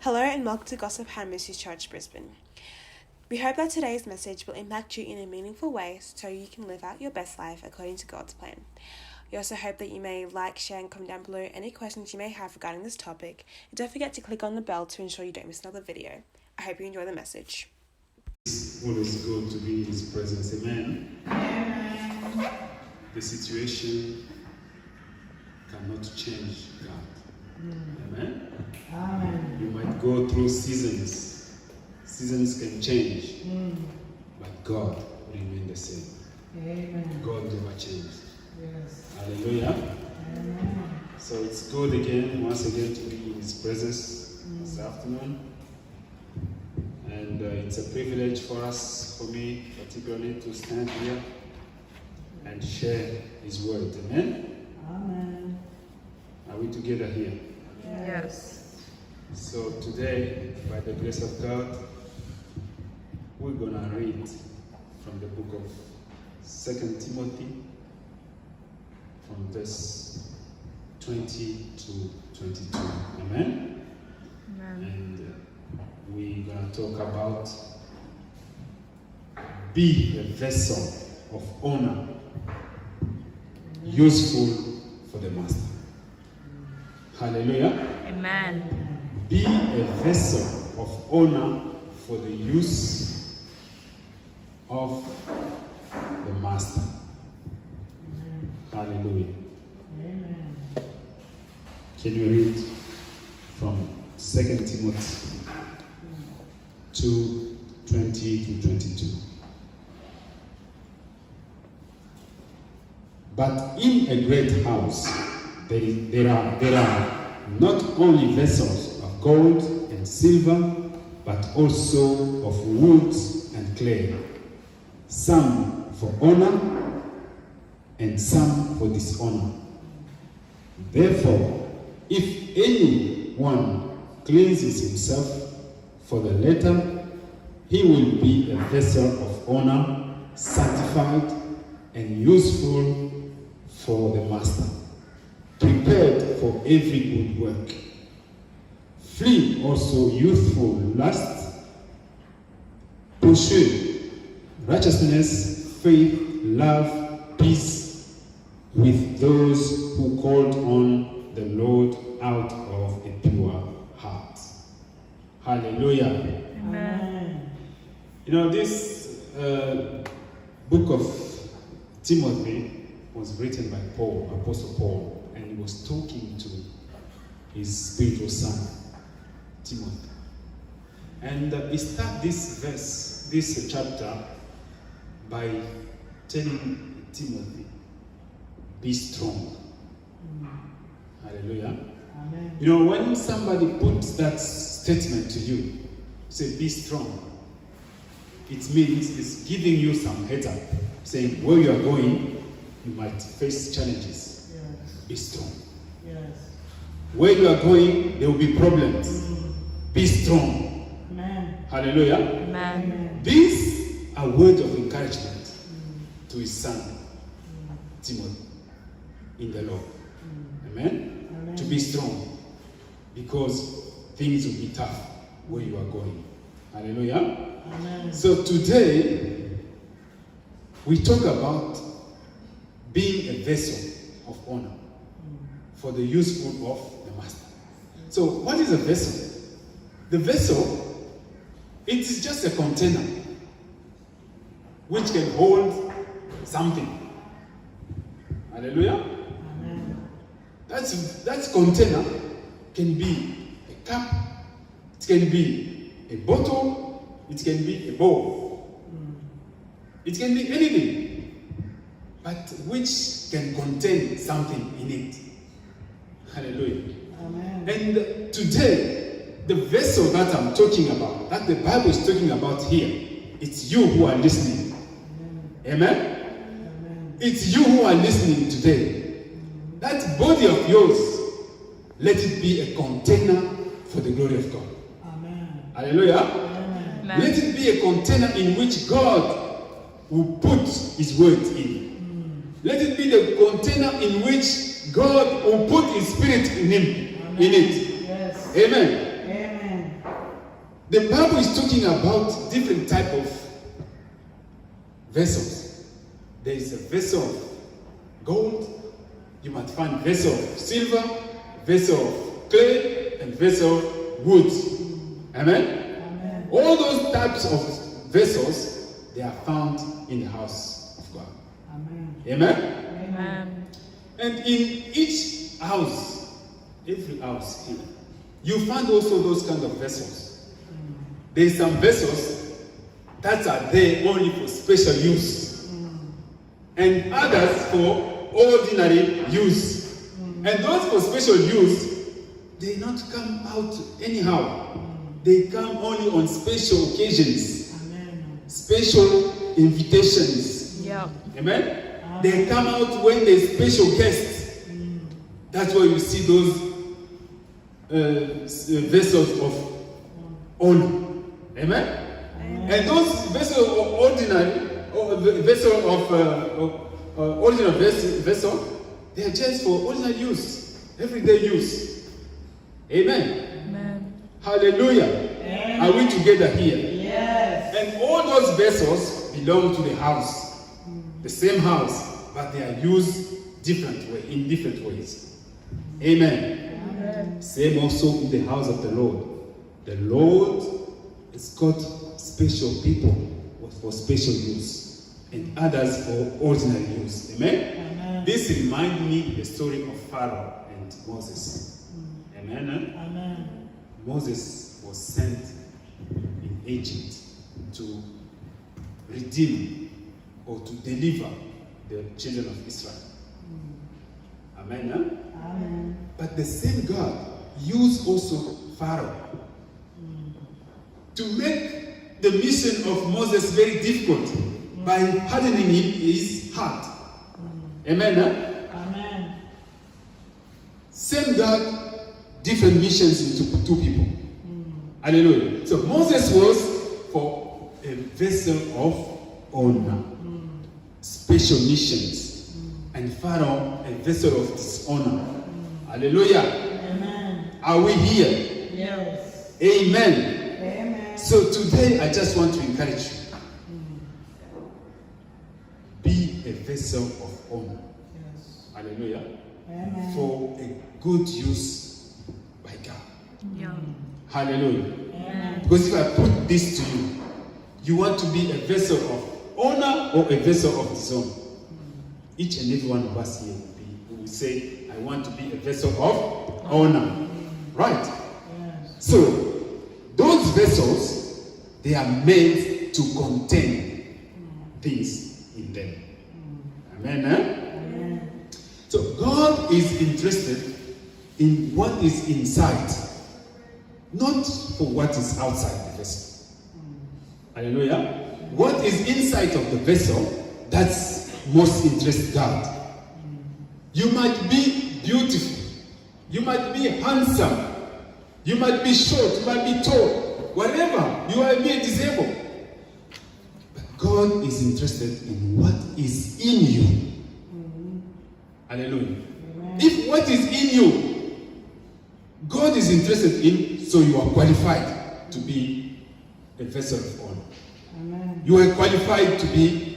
Hello and welcome to Gossip Hand Mercy's Church, Brisbane. We hope that today's message will impact you in a meaningful way so you can live out your best life according to God's plan. We also hope that you may like, share and comment down below any questions you may have regarding this topic, and don't forget to click on the bell to ensure you don't miss another video. I hope you enjoy the message. It's always good to be in His presence. Amen. Amen. The situation cannot change God. Amen. Amen. You might go through seasons. Seasons can change, but God will remain the same. Amen. God never changes. Yes. Hallelujah. Amen. So it's good once again to be in His presence this afternoon. And it's a privilege for us, for me particularly, to stand here and share His word. Amen? Amen. Are we together here? Yes. So today, by the grace of God, we're going to read from the book of 2 Timothy, from verse 20 to 22. Amen? Amen. And we're going to talk about be a vessel of honor, useful for the master. Hallelujah. Amen. Be a vessel of honor for the use of the master. Hallelujah. Amen. Can you read from 2 Timothy 2, 20 to 22? But in a great house there are not only vessels of gold and silver, but also of wood and clay, some for honor and some for dishonor. Therefore, if anyone cleanses himself for the latter, he will be a vessel of honor, sanctified and useful for the master, prepared for every good work. Flee also youthful lusts. Pursue righteousness, faith, love, peace with those who called on the Lord out of a pure heart. Hallelujah. Amen. You know, this book of Timothy was written by Paul, Apostle Paul, and he was talking to his spiritual son, Timothy. And he starts this chapter, by telling Timothy, be strong. Hallelujah. Amen. You know, when somebody puts that statement to you, say, be strong, it means it's giving you some heads up, saying where you are going, you might face challenges. Yes. Be strong. Yes. Where you are going, there will be problems. Be strong. Amen. Hallelujah. Amen. These are words of encouragement to his son, Timothy, in the Lord. Amen? Amen. To be strong, because things will be tough where you are going. Hallelujah. Amen. So today, we talk about being a vessel of honor for the useful of the master. So what is a vessel? The vessel, it is just a container which can hold something. Hallelujah. Amen. That container can be a cup, it can be a bottle, it can be a bowl. It can be anything, but which can contain something in it. Hallelujah. Amen. And today, the vessel that I'm talking about, that the Bible is talking about here, it's you who are listening. Amen? Amen. It's you who are listening today. That body of yours, let it be a container for the glory of God. Amen. Hallelujah. Amen. Amen. Let it be a container in which God will put His word in. Let it be the container in which God will put His Spirit in it. Yes. Amen. Amen. The Bible is talking about different type of vessels. There is a vessel of gold. You might find vessel of silver, vessel of clay, and vessel of wood. Amen? Amen. All those types of vessels, they are found in the house of God. Amen. Amen? Amen. And in each house, every house here, you find also those kind of vessels. There are some vessels that are there only for special use, and others for ordinary use. And those for special use, they not come out anyhow. They come only on special occasions, Amen. special invitations. Yeah. Amen? They come out when there's special guests. That's why you see those vessels of honor. Amen? And those vessels of ordinary, or the vessel of ordinary vessel, they are just for ordinary use, everyday use. Amen? Amen. Hallelujah. Amen. Are we together here? Yes. And all those vessels belong to the house, the same house, but they are used in different ways. Amen. Amen. Same also in the house of the Lord. The Lord has got special people for special use, and others for ordinary use. Amen. Amen. This reminds me the story of Pharaoh and Moses. Amen. Amen. Moses was sent in Egypt to redeem or to deliver the children of Israel. Amen. Amen. But the same God used also Pharaoh to make the mission of Moses very difficult by hardening his heart. Amen. Amen. Same God, different missions into two people. Hallelujah. So Moses was for a vessel of honor, special missions, and Pharaoh a vessel of dishonor. Hallelujah. Amen. Are we here? Yes. Amen. Amen. So today I just want to encourage you. Be a vessel of honor. Yes. Hallelujah. Amen. For a good use by God. Yeah. Hallelujah. Amen. Because if I put this to you, you want to be a vessel of honor or a vessel of dishonor. Each and every one of us here will say, I want to be a vessel of honor. Right? Yes. So, those vessels, they are made to contain things in them. Amen. Amen. So, God is interested in what is inside, not for what is outside the vessel. Hallelujah. What is inside of the vessel, that's most interests God. You might be beautiful, you might be handsome, you might be short, you might be tall, whatever, you might be disabled. But God is interested in what is in you. Hallelujah. If what is in you, God is interested in, so you are qualified to be a vessel of honor. Amen. You are qualified to be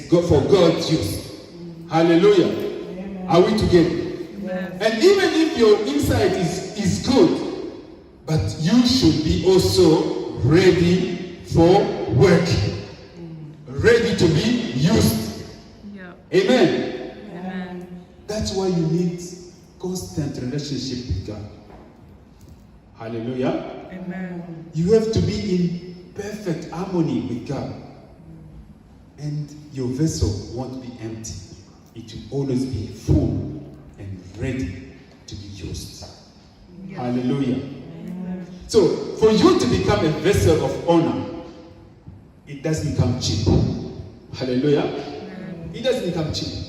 for God's use. Hallelujah. Amen. Are we together? Yes. And even if your inside is good, but you should be also ready for work, ready to be used. Yeah. Amen. Amen. That's why you need constant relationship with God. Hallelujah. Amen. You have to be in perfect harmony with God. And your vessel won't be empty. It will always be full and ready to be used. Yeah. Hallelujah. Amen. So, for you to become a vessel of honor, it doesn't come cheap. Hallelujah. It doesn't become cheap.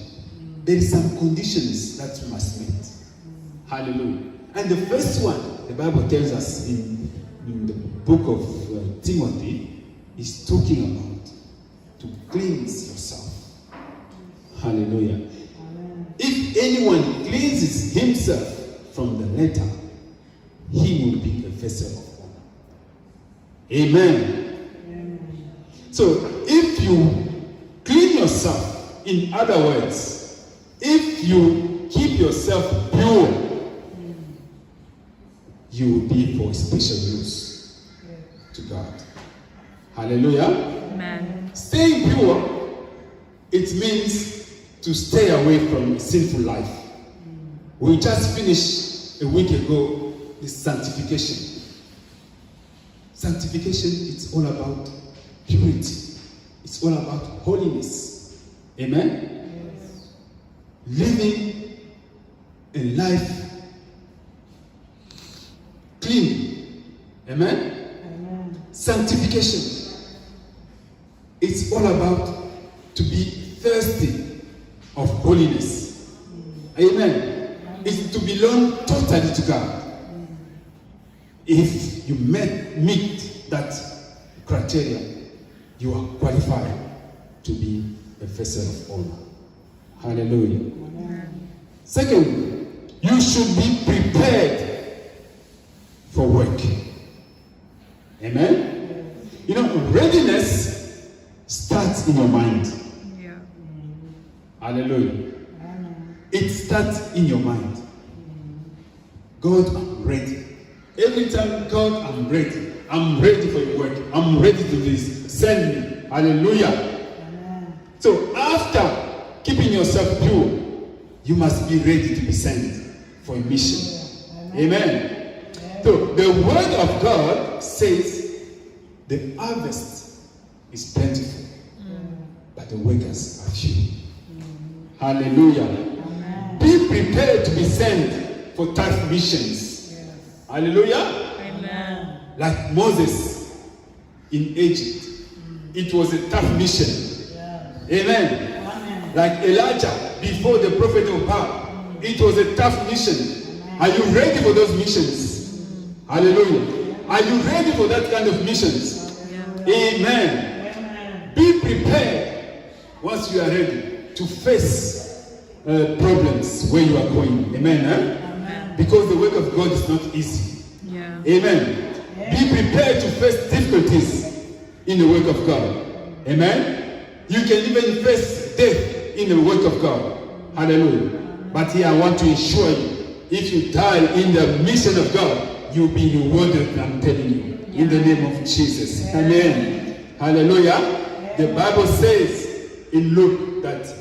There is some conditions that you must meet. Hallelujah. And the first one, the Bible tells us in the book of Timothy, is talking about to cleanse yourself. Hallelujah. Amen. If anyone cleanses himself from the letter, he will be a vessel vessel of honor. Amen. So if you clean yourself, in other words, if you keep yourself pure, you will be for special use to God. Hallelujah. Amen. Staying pure, it means to stay away from sinful life. We just finished a week ago the sanctification. Sanctification, it's all about purity. It's all about holiness. Amen? Living a life clean. Amen? Sanctification. It's all about to be thirsty of holiness. Amen? It's to belong totally to God. If you meet that criteria, you are qualified to be a vessel of honor. Hallelujah. Second, you should be prepared for work. Amen? You know, readiness starts in your mind. Yeah. Hallelujah. It starts in your mind. God, I'm ready. Every time, God, I'm ready. I'm ready for your work. I'm ready to do this. Send me. Hallelujah. So after keeping yourself pure, you must be ready to be sent for a mission. Amen. So the word of God says the harvest is plentiful, but the workers are few. Hallelujah. Be prepared to be sent for tough missions. Hallelujah. Amen. Like Moses in Egypt. It was a tough mission. Amen. Like Elijah before the prophet of Baal. It was a tough mission. Are you ready for those missions? Hallelujah. Are you ready for that kind of missions? Amen. Be prepared once you are ready to face problems where you are going. Amen. Because the work of God is not easy. Yeah. Amen. Be prepared to face difficulties in the work of God. Amen. You can even face death in the work of God. Hallelujah. But here I want to assure you, if you die in the mission of God, you'll be rewarded, I'm telling you. In the name of Jesus. Amen. Hallelujah. The Bible says in Luke that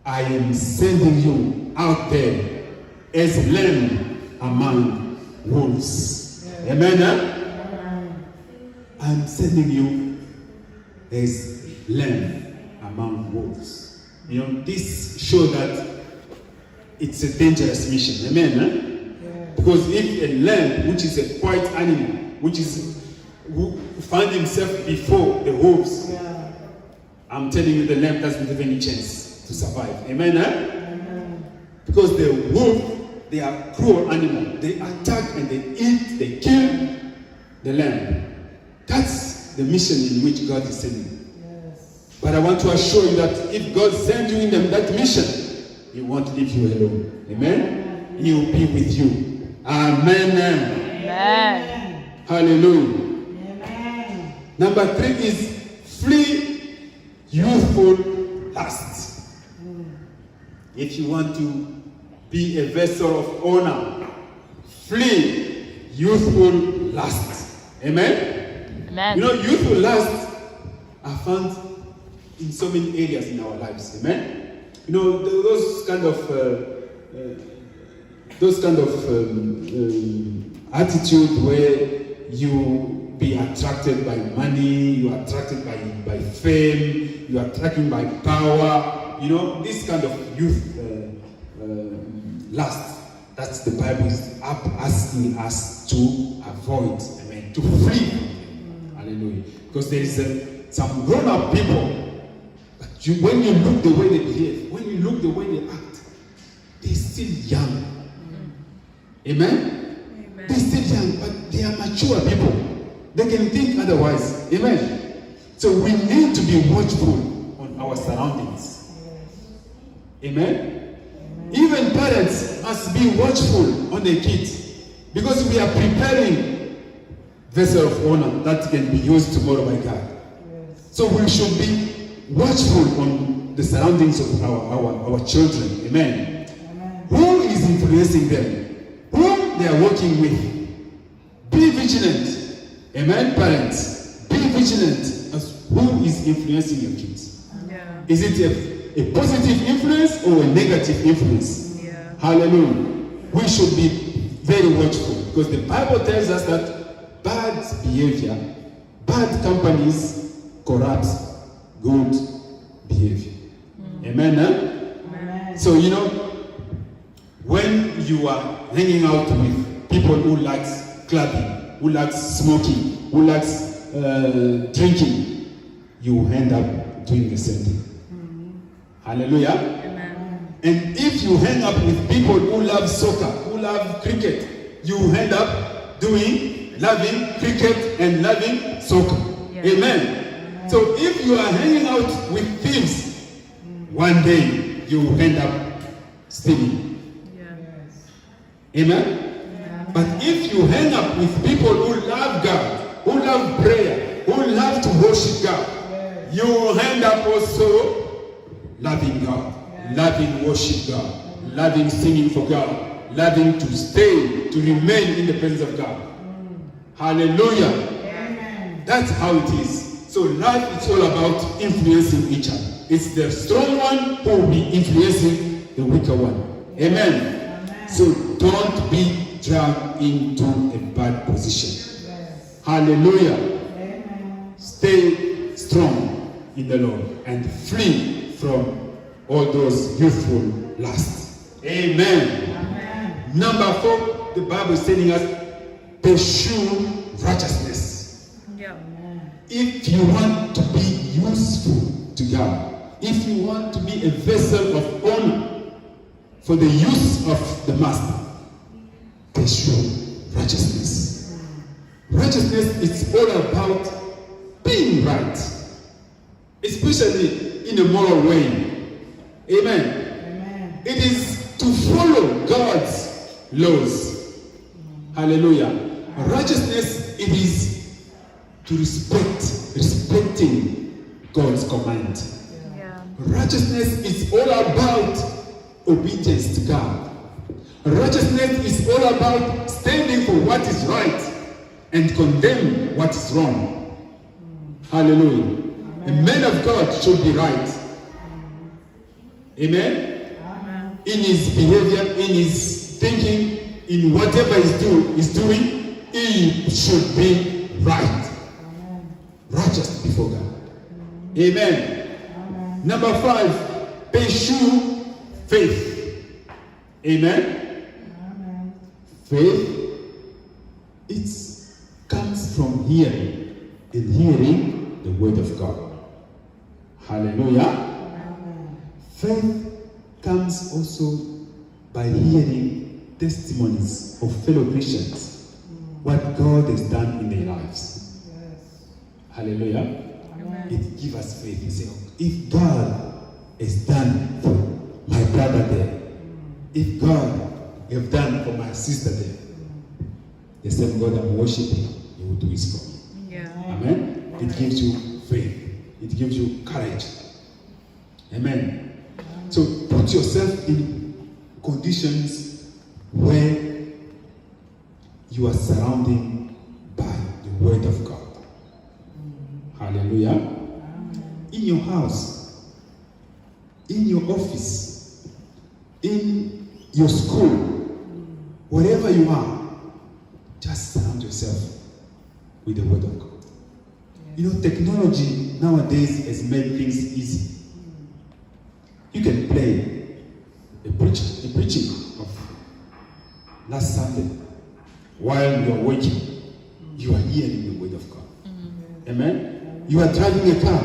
I am sending you out there as lamb among wolves. Amen. I'm sending you as lamb among wolves. You know, this shows that it's a dangerous mission. Amen. Because if a lamb, which is a quiet animal, who find himself before the wolves, I'm telling you, the lamb doesn't have any chance to survive. Amen. Because the wolf, they are cruel animals. They attack and they eat, they kill the lamb. That's the mission in which God is sending. But I want to assure you that if God sends you in that mission, He won't leave you alone. Amen? He will be with you. Amen. Amen. Hallelujah. Number 3 is flee youthful lust. If you want to be a vessel of honor, flee youthful lust. Amen? Amen. You know, youthful lust are found in so many areas in our lives. Amen? You know, those kind of attitude where you be attracted by money, you are attracted by fame, you are attracted by power. You know, this kind of youth lust. That's the Bible is asking us to avoid. Amen. To flee. Hallelujah. Because there is some grown-up people, but when you look the way they behave, when you look the way they act, they're still young. Amen? They're still young, but they are mature people. They can think otherwise. Amen? So we need to be watchful on our surroundings. Amen? Even parents must be watchful on their kids, because we are preparing vessel of honor that can be used tomorrow by God. So we should be watchful on the surroundings of our children. Amen. Who is influencing them? Whom they are working with? Be vigilant. Amen, parents. Be vigilant as who is influencing your kids. Yeah. Is it a positive influence or a negative influence? Yeah. Hallelujah. We should be very watchful because the Bible tells us that bad behavior, bad companies corrupt good behavior. Amen. Amen. So when you are hanging out with people who likes clubbing, who likes smoking, who likes drinking, you end up doing the same thing. Hallelujah. Amen. And if you hang up with people who love soccer, who love cricket, you end up loving cricket and loving soccer. Yeah. Amen. So if you are hanging out with thieves, one day you end up stealing. Yeah. Amen. But if you hang up with people who love God, who love prayer, who love to worship God, you will end up also loving God, loving worship God, loving singing for God, loving to stay, to remain in the presence of God. Hallelujah. Amen. That's how it is. So life is all about influencing each other. It's the strong one who will be influencing the weaker one. Amen. So don't be dragged into a bad position. Hallelujah. Amen. Stay strong in the Lord and flee from all those youthful lusts. Amen. Amen. Number 4, the Bible is telling us, pursue righteousness. Yeah. If you want to be useful to God, if you want to be a vessel of honor for the use of the Master, pursue righteousness. Righteousness is all about being right, especially in a moral way. Amen. Amen. It is to follow God's laws. Hallelujah. Righteousness, it is to respecting God's command. Yeah. Righteousness is all about obedience to God. Righteousness is all about standing for what is right and condemn what is wrong. Hallelujah. A man of God should be right. Amen? Amen. In his behavior, in his thinking, in whatever he's doing, he should be right. Righteous before God. Amen. Number 5, pursue faith. Amen. Faith, it comes from hearing, and hearing the word of God. Hallelujah. Faith comes also by hearing testimonies of fellow Christians, what God has done in their lives. Hallelujah. It gives us faith. You say, if God has done for my brother there, if God has done for my sister there, the same God I'm worshiping, He will do it for me. Yeah. Amen. It gives you faith. It gives you courage. Amen. So put yourself in conditions where you are surrounded by the word of God. Hallelujah. In your house, in your office, in your school, wherever you are, just surround yourself with the word of God. You know, technology nowadays has made things easy. You can play a preaching of last Sunday while you are working. You are hearing the word of God. Amen. You are driving a car.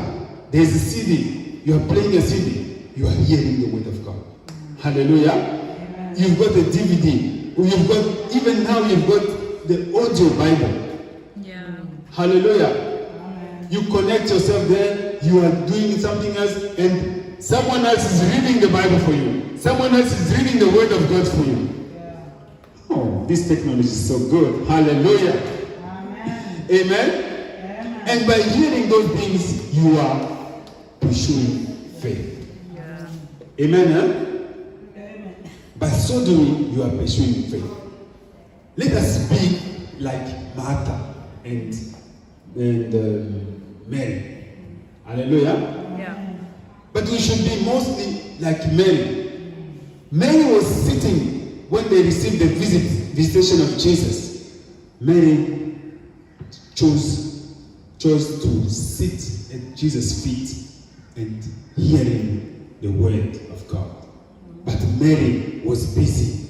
There is a CD. You are playing a CD. You are hearing the word of God. Hallelujah. You've got a DVD. You've got, even now you've got the audio Bible. Yeah. Hallelujah. You connect yourself there. You are doing something else, and someone else is reading the Bible for you. Someone else is reading the word of God for you. Oh, this technology is so good. Hallelujah. Amen? Amen. And by hearing those things, you are pursuing faith. Yeah. Amen? Huh? Amen. By so doing, you are pursuing faith. Let us be like Martha and Mary. Hallelujah. Yeah. But we should be mostly like Mary. Mary was sitting when they received the visitation of Jesus. Mary chose to sit at Jesus' feet and hearing the word of God. But Mary was busy.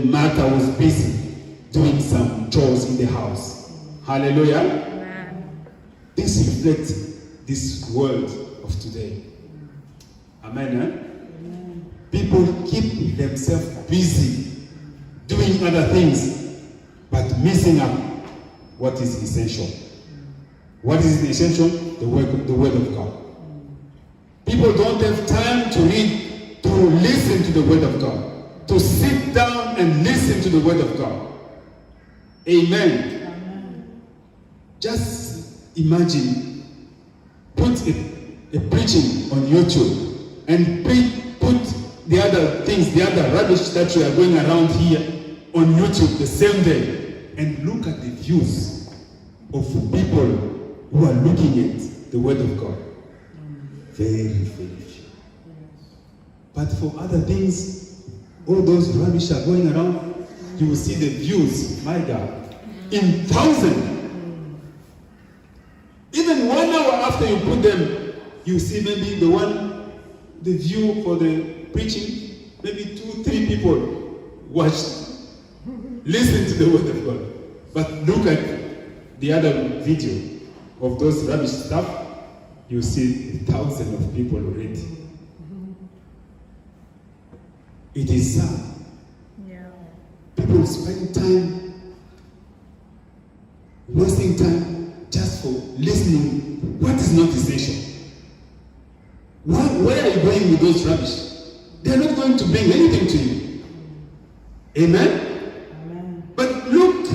Martha was busy doing some chores in the house. Hallelujah. Amen. This reflects this world of today. Amen. Eh? People keep themselves busy doing other things, but missing up what is essential. What is essential? The word of God. People don't have time to read, to listen to the word of God, to sit down and listen to the word of God. Amen. Just imagine, put a preaching on YouTube and put the other things, the other rubbish that you are going around here on YouTube the same day, and look at the views of people who are looking at the word of God. Very, very few. But for other things, all those rubbish are going around, you will see the views, my God, in thousands. Even 1 hour after you put them, you see maybe the view for the preaching, maybe 2-3 people watched, listen to the word of God. But look at the other video of those rubbish stuff, you see thousands of people already. It is sad. Yeah. People spend time, wasting time just for listening what is not essential. Where are you going with those rubbish? They are not going to bring anything to you. Amen? Amen. But look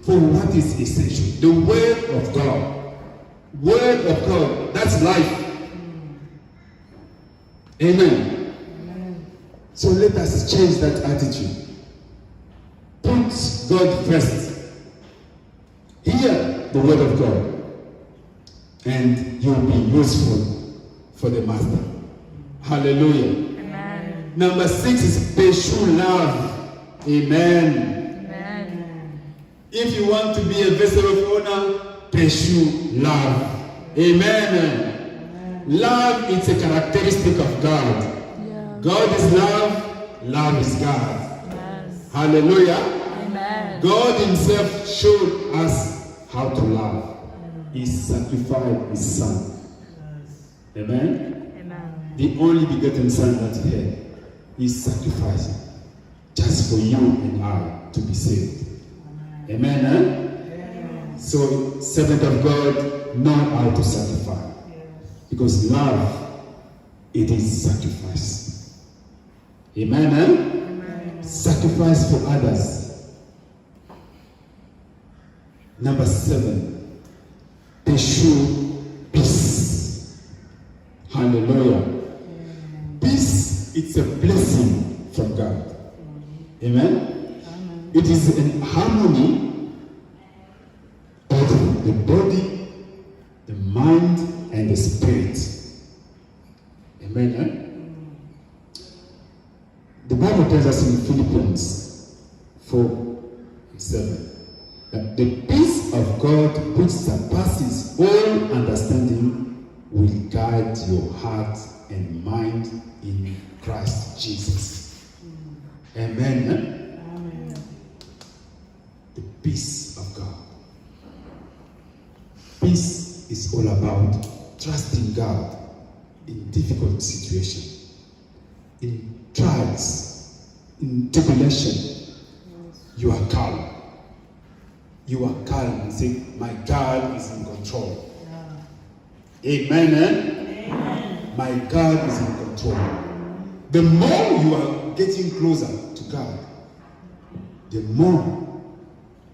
for what is essential. The word of God. Word of God. That's life. Amen. Amen. So let us change that attitude. Put God first. Hear the word of God, and you'll be useful for the master. Hallelujah. Amen. Number 6 is pursue love. Amen. Amen. If you want to be a vessel of honor, pursue love. Amen. Love is a characteristic of God. Yeah. God is love. Love is God. Yes. Hallelujah. Amen. God himself showed us how to love. He sacrificed his son. Amen. Amen. The only begotten son that he had, he sacrificed just for you and I to be saved. Amen. Eh? So, servant of God, know how to sacrifice. Because love, it is sacrifice. Amen. Eh? Sacrifice for others. Number 7, pursue peace. Hallelujah. Peace, it's a blessing from God. Amen? It is in harmony of the body, the mind, and the spirit. Amen? The Bible tells us in Philippians 4:7 that the peace of God which surpasses all understanding will guide your heart and mind in Christ Jesus. Amen. Amen. The peace of God. Peace is all about trusting God in difficult situations, in trials, in tribulation. You are calm. You are calm and say, my God is in control. Amen. Amen. My God is in control. The more you are getting closer to God, the more,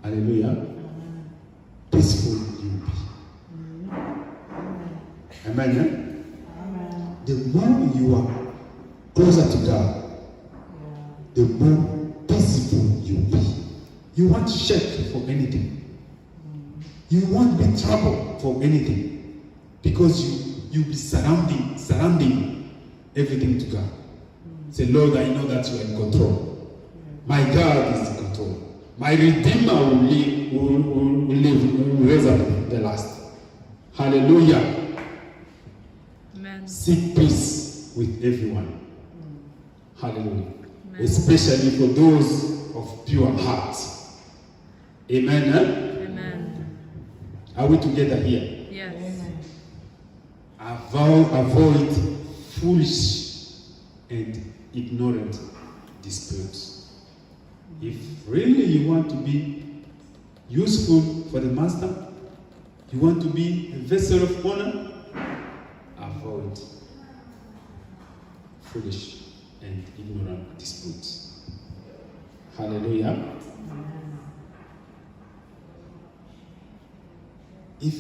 hallelujah, peaceful you will be. Amen. Eh? Amen. The more you are closer to God, the more peaceful you will be. You won't shake for anything. You won't be troubled for anything, because you'll be surrounding everything to God. Say, Lord, I know that you are in control. My God is in control. My Redeemer will raise up the last. Hallelujah. Amen. Seek peace with everyone. Hallelujah. Amen. Especially for those of pure heart. Amen. Eh? Amen. Are we together here? Yes. Avoid foolish and ignorant disputes. If really you want to be useful for the master, you want to be a vessel of honor, avoid foolish and ignorant disputes. Hallelujah. If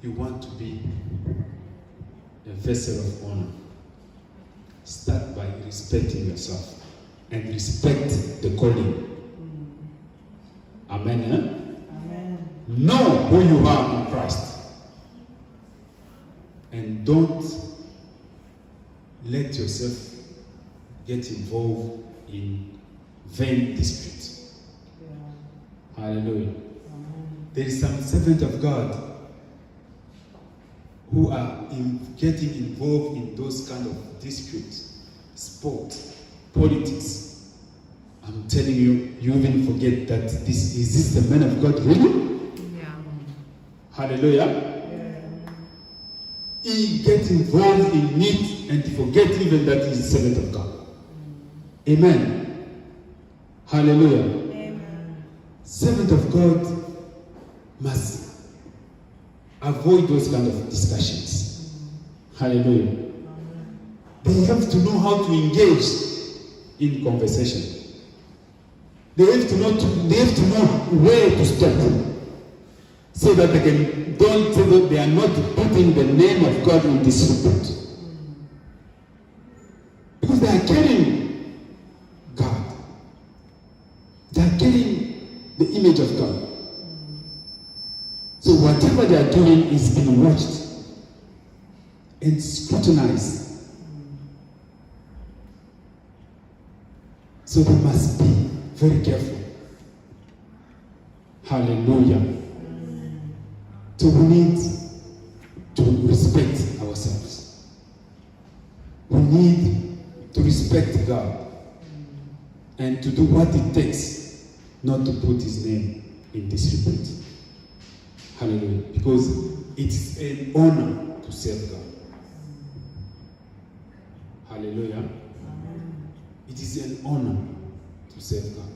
you want to be a vessel of honor, start by respecting yourself and respect the calling. Amen. Eh? Amen. Know who you are in Christ. And don't let yourself get involved in vain disputes. Hallelujah. There is some servant of God who are getting involved in those kind of disputes, sport, politics. I'm telling you, you even forget that is this the man of God really? Yeah. Hallelujah. He gets involved in it and forget even that he's a servant of God. Amen. Hallelujah. Amen. Servant of God must avoid those kind of discussions. Hallelujah. They have to know how to engage in conversation. They have to know where to stop, so that they are not putting the name of God in disrepute. Because they are carrying God. They are carrying the image of God. So whatever they are doing is being watched and scrutinized. So they must be very careful. Hallelujah. So we need to respect ourselves. We need to respect God and to do what it takes not to put His name in disrepute. Hallelujah. Because it's an honor to serve God. Hallelujah. It is an honor to serve God.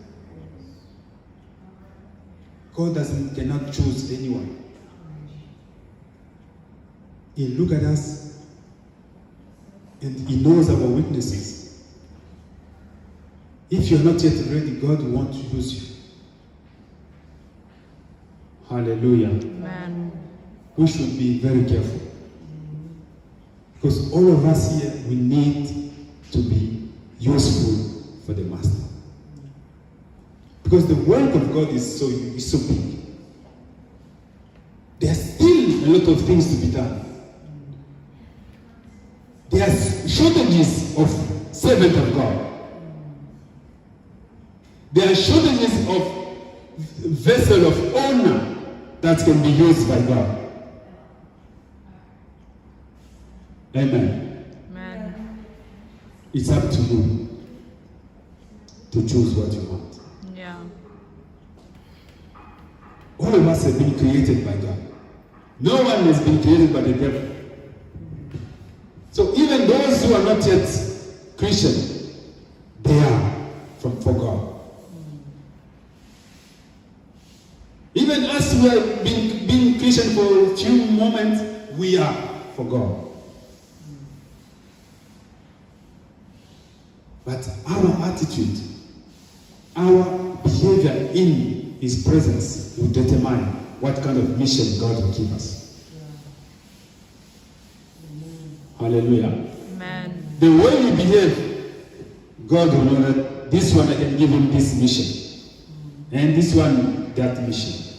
God cannot choose anyone. He looks at us and He knows our weaknesses. If you're not yet ready, God wants to use you. Hallelujah. Amen. We should be very careful. Because all of us here, we need to be useful for the Master. Because the work of God is so big. There's still a lot of things to be done. There are shortages of servants of God. There are shortages of vessels of honor that can be used by God. Amen. Amen. It's up to you to choose what you want. Yeah. All of us have been created by God. No one has been created by the devil. So even those who are not yet Christian, they are for God. Even us who have been Christian for a few moments, we are for God. But our attitude, our behavior in His presence will determine what kind of mission God will give us. Hallelujah. Amen. The way you behave, God will know that this one I can give him this mission, and this one that mission.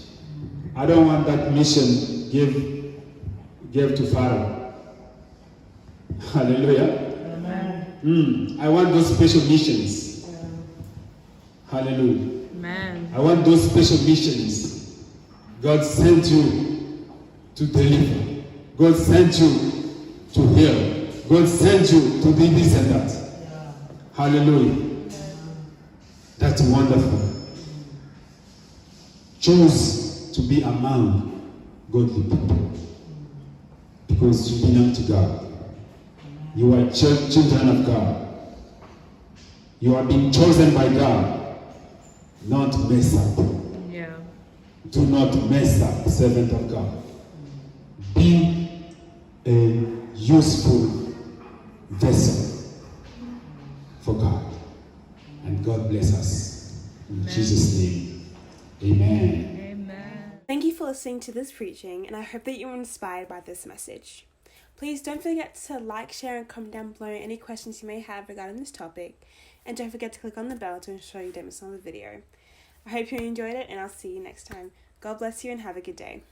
I don't want that mission give to Pharaoh. Hallelujah. I want those special missions. Hallelujah. Amen. I want those special missions. God sent you to deliver. God sent you to heal. God sent you to do this and that. Hallelujah. That's wonderful. Choose to be among godly people because you belong to God. You are children of God. You are being chosen by God. Not mess up. Yeah. Do not mess up, servant of God. Be a useful vessel for God. And God bless us. In Jesus' name. Amen. Amen. Thank you for listening to this preaching, and I hope that you were inspired by this message. Please don't forget to like, share, and comment down below any questions you may have regarding this topic, and don't forget to click on the bell to ensure you don't miss another video. I hope you enjoyed it, and I'll see you next time. God bless you and have a good day.